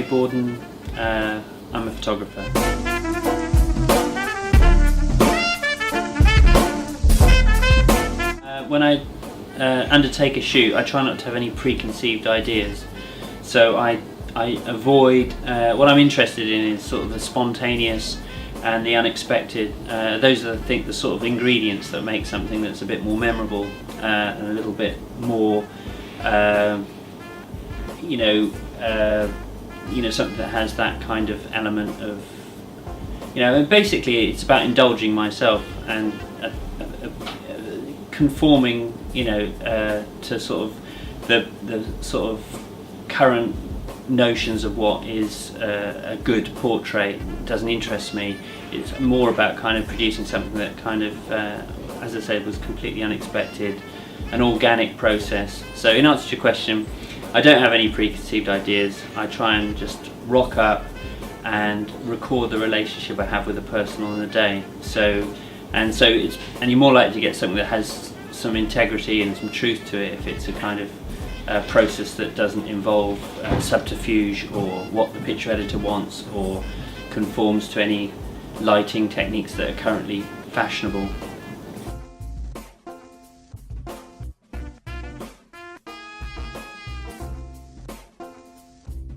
Borden. I'm a photographer. When I undertake a shoot, I try not to have any preconceived ideas. So I avoid, what I'm interested in is sort of the spontaneous and the unexpected. Those are the sort of ingredients that make something that's a bit more memorable and a little bit more, something that has that kind of element of, and basically it's about indulging myself and conforming, to sort of the sort of current notions of what is a good portrait. Doesn't interest me. It's more about kind of producing something that kind of, as I said, was completely unexpected, an organic process. So in answer to your question, I don't have any preconceived ideas. I try and just rock up and record the relationship I have with a person on the day. So you're more likely to get something that has some integrity and some truth to it if it's a kind of process that doesn't involve subterfuge or what the picture editor wants or conforms to any lighting techniques that are currently fashionable.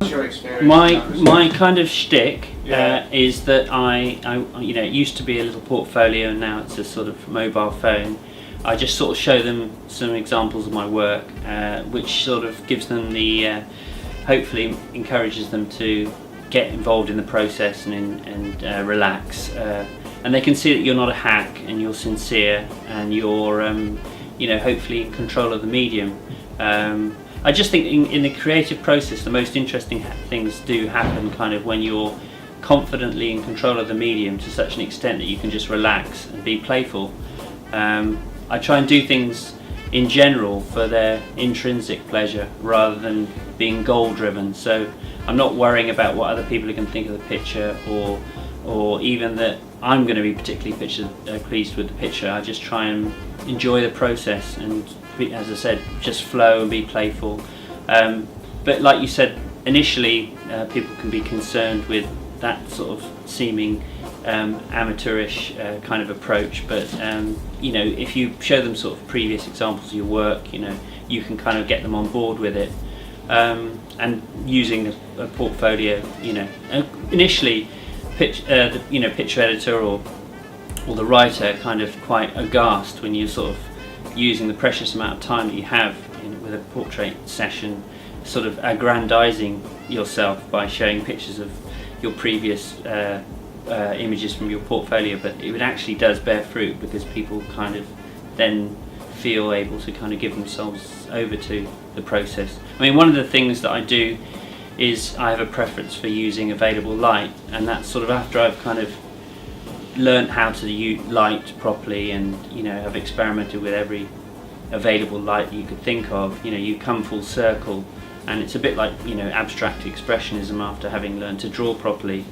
Your experience? My kind of shtick is that it used to be a little portfolio and now it's a sort of mobile phone. I just sort of show them some examples of my work, which sort of gives them the, hopefully encourages them to get involved in the process and relax, and they can see that you're not a hack and you're sincere and you're hopefully in control of the medium. I just think in the creative process the most interesting things do happen kind of when you're confidently in control of the medium to such an extent that you can just relax and be playful. I try and do things in general for their intrinsic pleasure rather than being goal driven. So I'm not worrying about what other people are going to think of the picture or even that I'm going to be particularly pleased with the picture. I just try and enjoy the process and, as I said, just flow and be playful. But like you said, initially people can be concerned with that sort of seeming amateurish kind of approach, but if you show them sort of previous examples of your work, you can kind of get them on board with it. And using a portfolio, initially picture editor or the writer kind of quite aghast when you're sort of using the precious amount of time that you have with a portrait session, sort of aggrandizing yourself by showing pictures of your previous images from your portfolio, but it actually does bear fruit because people kind of then feel able to kind of give themselves over to the process. I mean, one of the things that I do is I have a preference for using available light, and that's sort of after I've kind of learnt how to use light properly and have experimented with every available light that you could think of. You come full circle, and it's a bit like abstract expressionism after having learned to draw properly.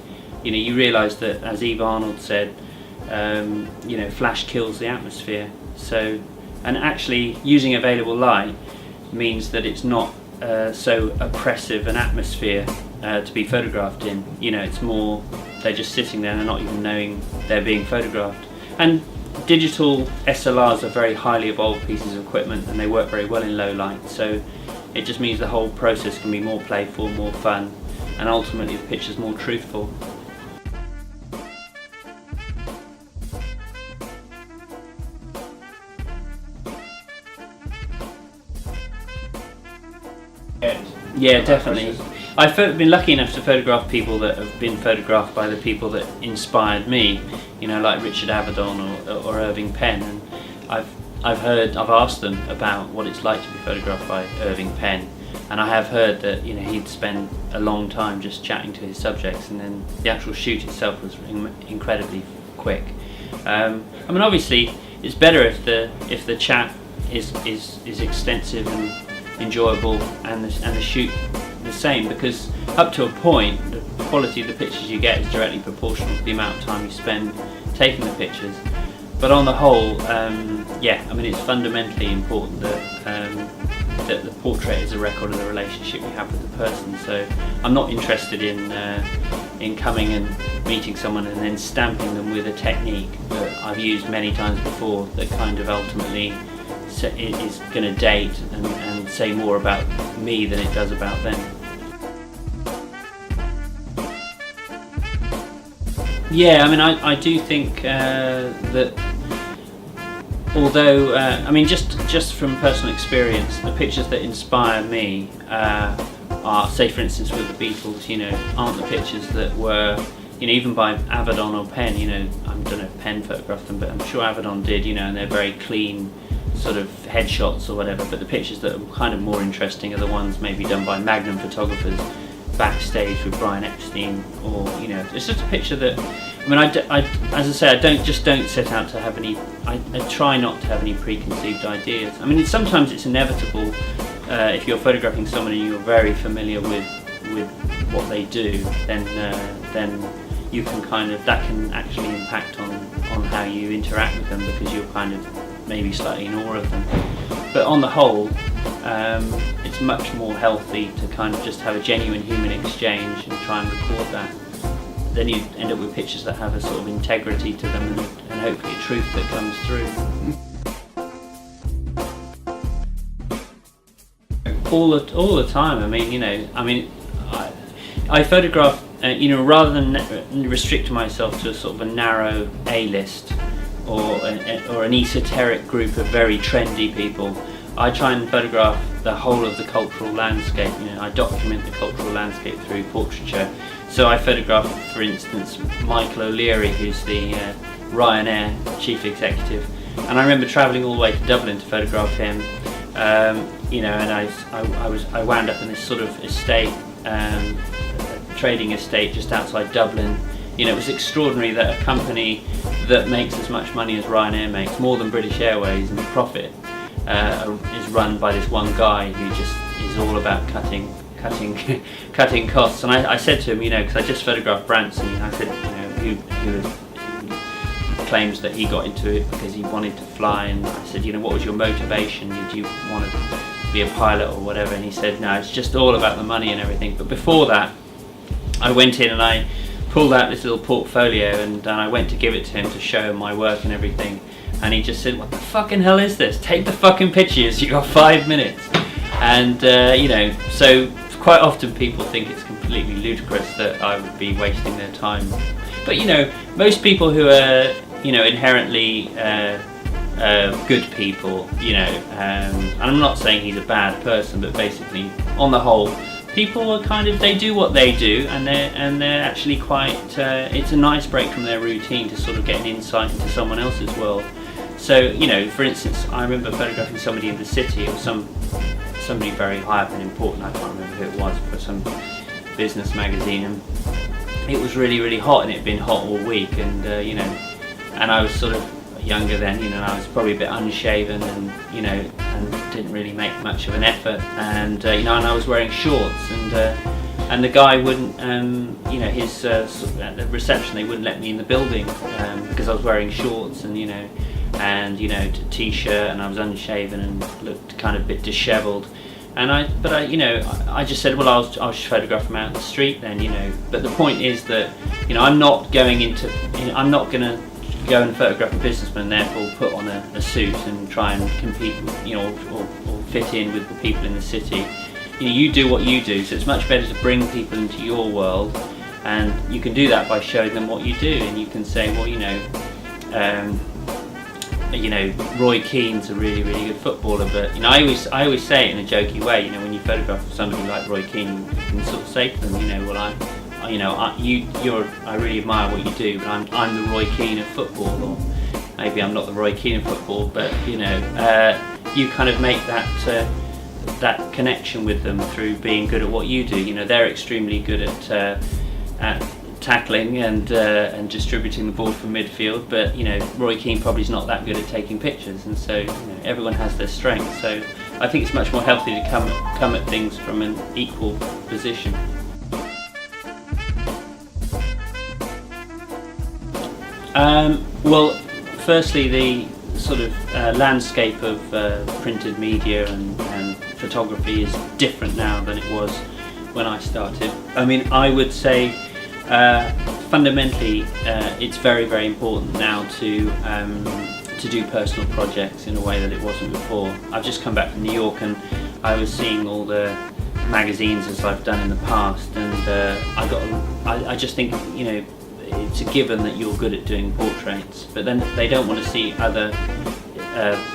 You realise that, as Eve Arnold said, flash kills the atmosphere. So, and actually using available light means that it's not so oppressive an atmosphere to be photographed in. It's more they're just sitting there and they're not even knowing they're being photographed. And digital SLRs are very highly evolved pieces of equipment and they work very well in low light. So it just means the whole process can be more playful, more fun, and ultimately the picture's more truthful. Yeah, definitely. I've been lucky enough to photograph people that have been photographed by the people that inspired me, like Richard Avedon or Irving Penn, and I've asked them about what it's like to be photographed by Irving Penn, and I have heard that he'd spend a long time just chatting to his subjects, and then the actual shoot itself was incredibly quick. Obviously it's better if the chat is extensive and enjoyable, and the shoot the same, because up to a point the quality of the pictures you get is directly proportional to the amount of time you spend taking the pictures. But on the whole, it's fundamentally important that that the portrait is a record of the relationship you have with the person. So I'm not interested in coming and meeting someone and then stamping them with a technique that I've used many times before that kind of ultimately is going to date and say more about me than it does about them. Yeah, I mean, I do think that although, I mean, just from personal experience, the pictures that inspire me are, say for instance with the Beatles, you know, aren't the pictures that were, you know, even by Avedon or Penn, you know, I don't know if Penn photographed them, but I'm sure Avedon did, you know, and they're very clean sort of headshots or whatever, but the pictures that are kind of more interesting are the ones maybe done by Magnum photographers backstage with Brian Epstein, or, you know, it's just a picture that, I mean, as I say, I don't set out to have any, I try not to have any preconceived ideas. I mean, sometimes it's inevitable if you're photographing someone and you're very familiar with what they do, then you can kind of, that can actually impact on how you interact with them, because you're kind of maybe slightly in awe of them. But on the whole, it's much more healthy to kind of just have a genuine human exchange and try and record that. Then you end up with pictures that have a sort of integrity to them and hopefully truth that comes through. All the time. I mean, you know, I photograph, you know, rather than restrict myself to a sort of a narrow A-list or an esoteric group of very trendy people. I try and photograph the whole of the cultural landscape. You know, I document the cultural landscape through portraiture. So I photographed, for instance, Michael O'Leary, who's the Ryanair chief executive, and I remember travelling all the way to Dublin to photograph him. You know, and I wound up in this sort of estate, trading estate just outside Dublin. You know, it was extraordinary that a company that makes as much money as Ryanair makes, more than British Airways in profit, is run by this one guy who just is all about cutting costs. And I said to him, you know, because I just photographed Branson, and I said, you know, who claims that he got into it because he wanted to fly, and I said, you know, what was your motivation? Did you want to be a pilot or whatever? And he said, no, it's just all about the money and everything. But before that, I went in and I pulled out this little portfolio, and I went to give it to him to show him my work and everything, and he just said, what the fucking hell is this? Take the fucking pictures, you got 5 minutes. And you know, so quite often people think it's completely ludicrous that I would be wasting their time. But you know, most people who are, you know, inherently good people, you know, and I'm not saying he's a bad person, but basically, on the whole, people are kind of, they do what they do, and they're actually quite, it's a nice break from their routine to sort of get an insight into someone else's world. So, you know, for instance, I remember photographing somebody in the city, or somebody very high up and important, I can't remember who it was, for some business magazine, and it was really, really hot, and it had been hot all week, and you know, and I was sort of younger then, you know, and I was probably a bit unshaven, and you know, and didn't really make much of an effort, and you know, and I was wearing shorts, and the guy wouldn't, you know, his sort of, at the reception, they wouldn't let me in the building because I was wearing shorts, and you know, t-shirt, and I was unshaven and looked kind of a bit dishevelled. And I you know, I just said, well, I'll just photograph them out in the street then, you know. But the point is that, you know, I'm not going to go and photograph a businessman and therefore put on a suit and try and compete, you know, or fit in with the people in the city. You know, you do what you do, so it's much better to bring people into your world, and you can do that by showing them what you do, and you can say, well, you know, Roy Keane's a really, really good footballer, but you know, I always say it in a jokey way. You know, when you photograph somebody like Roy Keane, you can sort of say to them, you know, well, I really admire what you do, but I'm the Roy Keane of football, or maybe I'm not the Roy Keane of football, but you know, you kind of make that connection with them through being good at what you do. You know, they're extremely good at tackling and distributing the ball from midfield, but you know, Roy Keane probably is not that good at taking pictures, and so you know, everyone has their strengths. So I think it's much more healthy to come at things from an equal position. Well, firstly, the sort of landscape of printed media and photography is different now than it was when I started. I mean, I would say fundamentally it's very, very important now to do personal projects in a way that it wasn't before. I've just come back from New York and I was seeing all the magazines as I've done in the past, and I just think, you know, it's a given that you're good at doing portraits, but then they don't want to see other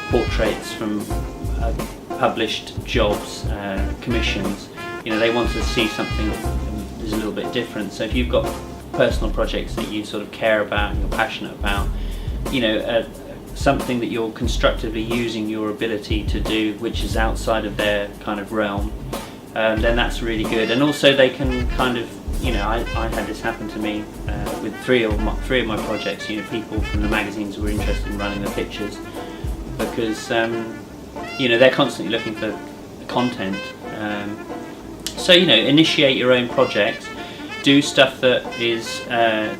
portraits from published jobs, commissions. You know, they want to see something that's a little bit different. So if you've got personal projects that you sort of care about and you're passionate about, you know, something that you're constructively using your ability to do, which is outside of their kind of realm, then that's really good. And also they can kind of, you know, I had this happen to me with three of my projects. You know, people from the magazines were interested in running the pictures because you know, they're constantly looking for content. So, you know, initiate your own projects, do stuff that is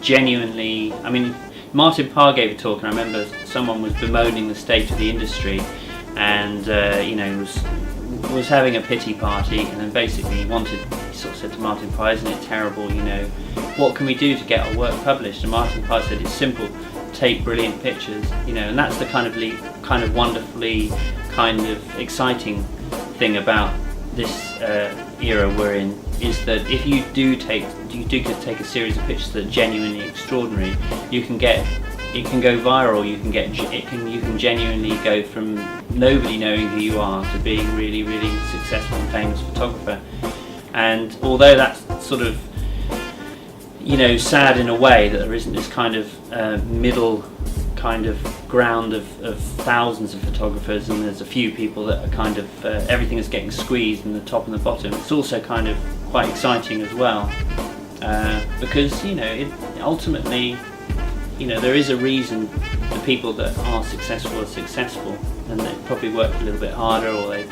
genuinely. I mean, Martin Parr gave a talk, and I remember someone was bemoaning the state of the industry, and you know, was having a pity party, and then basically he sort of said to Martin Parr, "Isn't it terrible? You know, what can we do to get our work published?" And Martin Parr said, "It's simple. Take brilliant pictures." You know, and that's the kind of wonderfully kind of exciting thing about this era we're in, is that if you do take a series of pictures that are genuinely extraordinary, you can go viral. You can genuinely go from nobody knowing who you are to being really, really successful and famous photographer. And although that's sort of, you know, sad in a way that there isn't this kind of middle kind of ground of thousands of photographers, and there's a few people that are kind of everything is getting squeezed in the top and the bottom, it's also kind of quite exciting as well, because, you know, ultimately, you know, there is a reason the people that are successful, and they probably work a little bit harder, or they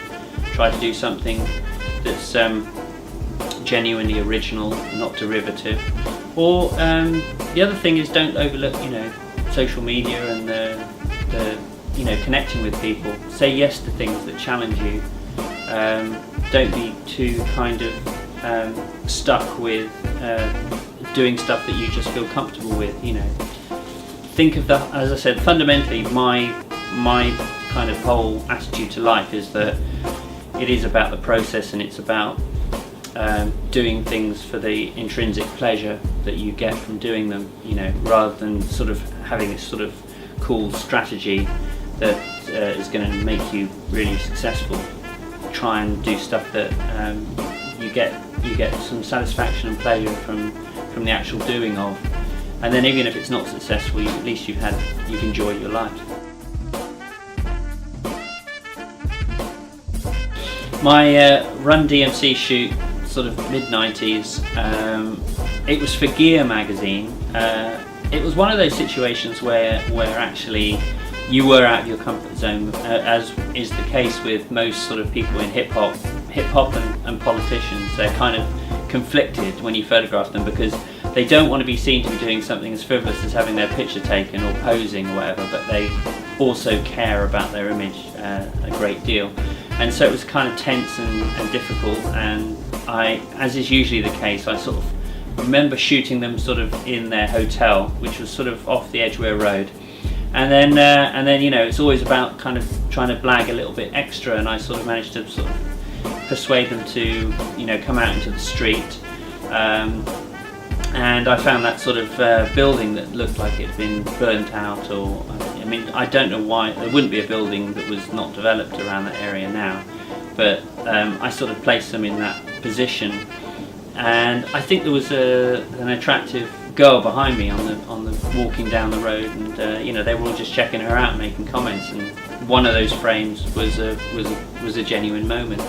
try to do something that's genuinely original, not derivative. Or the other thing is, don't overlook, you know, social media and the you know, connecting with people. Say yes to things that challenge you. Don't be too kind of stuck with doing stuff that you just feel comfortable with. You know, think of that. As I said, fundamentally, my kind of whole attitude to life is that it is about the process, and it's about doing things for the intrinsic pleasure that you get from doing them, you know, rather than sort of having this sort of cool strategy that is going to make you really successful. Try and do stuff that you get some satisfaction and pleasure from the actual doing of, and then even if it's not successful, at least you've enjoyed your life. My Run-D.M.C shoot, sort of mid-90s, it was for Gear magazine. It was one of those situations where actually you were out of your comfort zone, as is the case with most sort of people in hip hop and politicians. They're kind of conflicted when you photograph them, because they don't want to be seen to be doing something as frivolous as having their picture taken or posing or whatever, but they also care about their image a great deal. And so it was kind of tense and difficult, and as is usually the case, I sort of remember shooting them sort of in their hotel, which was sort of off the Edgware Road, and then you know, it's always about kind of trying to blag a little bit extra, and I sort of managed to sort of persuade them to, you know, come out into the street, and I found that sort of building that looked like it had been burnt out, or I mean, I don't know why there wouldn't be a building that was not developed around that area now, but I sort of placed them in that position. And I think there was an attractive girl behind me on the walking down the road, and you know, they were all just checking her out and making comments, and one of those frames was a genuine moment.